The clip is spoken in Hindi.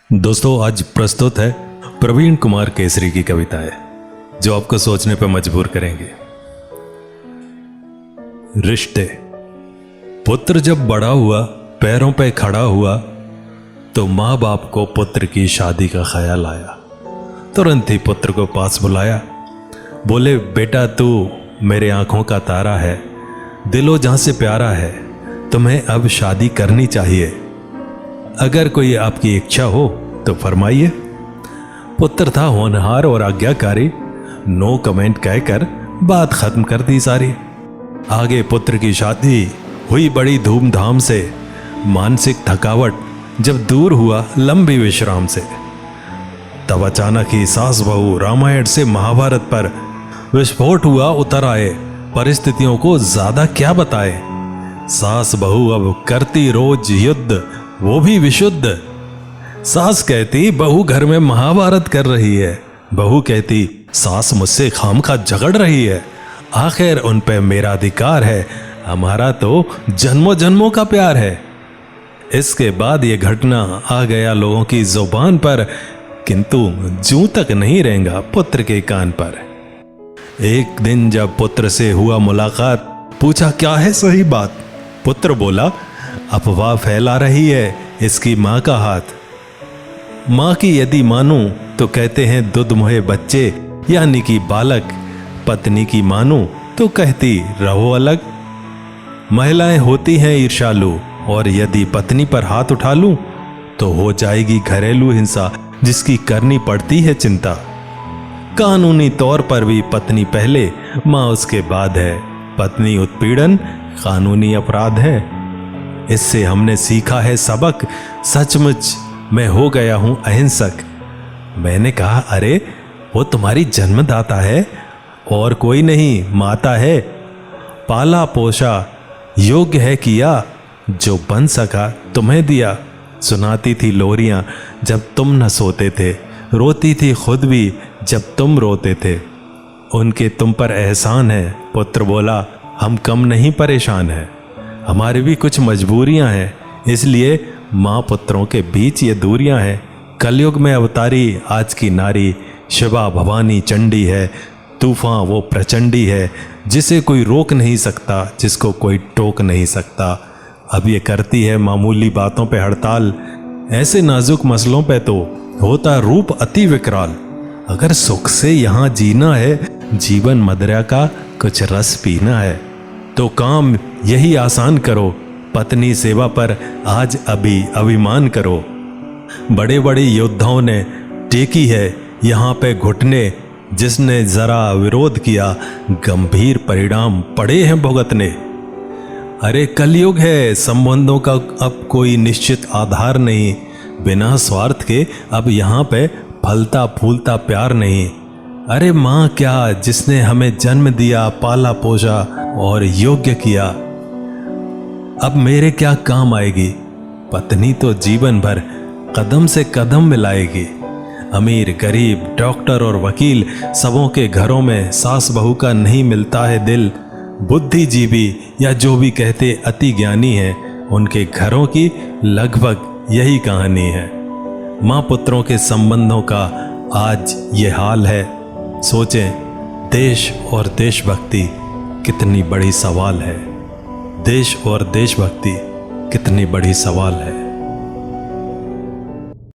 दोस्तों, आज प्रस्तुत है प्रवीण कुमार केसरी की कविताएं जो आपको सोचने पर मजबूर करेंगे। रिश्ते। पुत्र जब बड़ा हुआ, पैरों पे खड़ा हुआ, तो माँ बाप को पुत्र की शादी का ख्याल आया। तुरंत ही पुत्र को पास बुलाया, बोले, बेटा तू मेरे आंखों का तारा है, दिलो जहां से प्यारा है, तुम्हें अब शादी करनी चाहिए। अगर कोई आपकी इच्छा हो तो फरमाइए। पुत्र था होनहार और आज्ञाकारी, नो कमेंट कहकर बात खत्म कर दी सारी। आगे पुत्र की शादी हुई बड़ी धूमधाम से, मानसिक थकावट जब दूर हुआ लंबी विश्राम से। तब अचानक ही सास बहू रामायण से महाभारत पर विस्फोट हुआ उतर आए। परिस्थितियों को ज्यादा क्या बताए, सास बहू अब करती रोज युद्ध, वो भी विशुद्ध। सास कहती बहू घर में महाभारत कर रही है, बहू कहती सास मुझसे खामखा झगड़ रही है। आखिर उन पे मेरा अधिकार है, हमारा तो जन्मों जन्मों का प्यार है। इसके बाद ये घटना आ गया लोगों की जुबान पर, किंतु जूं तक नहीं रहेगा पुत्र के कान पर। एक दिन जब पुत्र से हुआ मुलाकात, पूछा क्या है सही बात। पुत्र बोला, अफवाह फैला रही है इसकी माँ का हाथ। माँ की यदि मानूं तो कहते हैं दुध मोहे बच्चे, यानी कि बालक। पत्नी की मानूं तो कहती रहो अलग। महिलाएं होती हैं ईर्ष्यालु, और यदि पत्नी पर हाथ उठा लूं तो हो जाएगी घरेलू हिंसा, जिसकी करनी पड़ती है चिंता। कानूनी तौर पर भी पत्नी पहले, माँ उसके बाद है। पत्नी उत्पीड़न कानूनी अपराध है। इससे हमने सीखा है सबक, सचमुच मैं हो गया हूं अहिंसक। मैंने कहा, अरे वो तुम्हारी जन्मदाता है और कोई नहीं, माता है। पाला पोषा योग्य है किया, जो बन सका तुम्हें दिया। सुनाती थी लोरियां जब तुम न सोते थे, रोती थी खुद भी जब तुम रोते थे। उनके तुम पर एहसान है। पुत्र बोला, हम कम नहीं परेशान है, हमारी भी कुछ मजबूरियां हैं, इसलिए माँ पुत्रों के बीच ये दूरियां हैं। कलयुग में अवतारी आज की नारी, शिवा भवानी चंडी है, तूफान वो प्रचंडी है, जिसे कोई रोक नहीं सकता, जिसको कोई टोक नहीं सकता। अब ये करती है मामूली बातों पे हड़ताल, ऐसे नाजुक मसलों पे तो होता रूप अति विकराल। अगर सुख से यहाँ जीना है, जीवन मदरा का कुछ रस पीना है, तो काम यही आसान करो, पत्नी सेवा पर आज अभी अभिमान करो। बड़े बड़े योद्धाओं ने टेकी है यहाँ पे घुटने, जिसने जरा विरोध किया गंभीर परिणाम पड़े हैं भुगतने। अरे कलयुग है, संबंधों का अब कोई निश्चित आधार नहीं, बिना स्वार्थ के अब यहाँ पे फलता फूलता प्यार नहीं। अरे माँ क्या, जिसने हमें जन्म दिया, पाला पोषा और योग्य किया, अब मेरे क्या काम आएगी। पत्नी तो जीवन भर कदम से कदम मिलाएगी। अमीर गरीब, डॉक्टर और वकील, सबों के घरों में सास बहू का नहीं मिलता है दिल। बुद्धिजीवी या जो भी कहते अति ज्ञानी है, उनके घरों की लगभग यही कहानी है। माँ पुत्रों के संबंधों का आज ये हाल है। सोचें, देश और देशभक्ति कितनी बड़ी सवाल है। देश और देशभक्ति कितनी बड़ी सवाल है।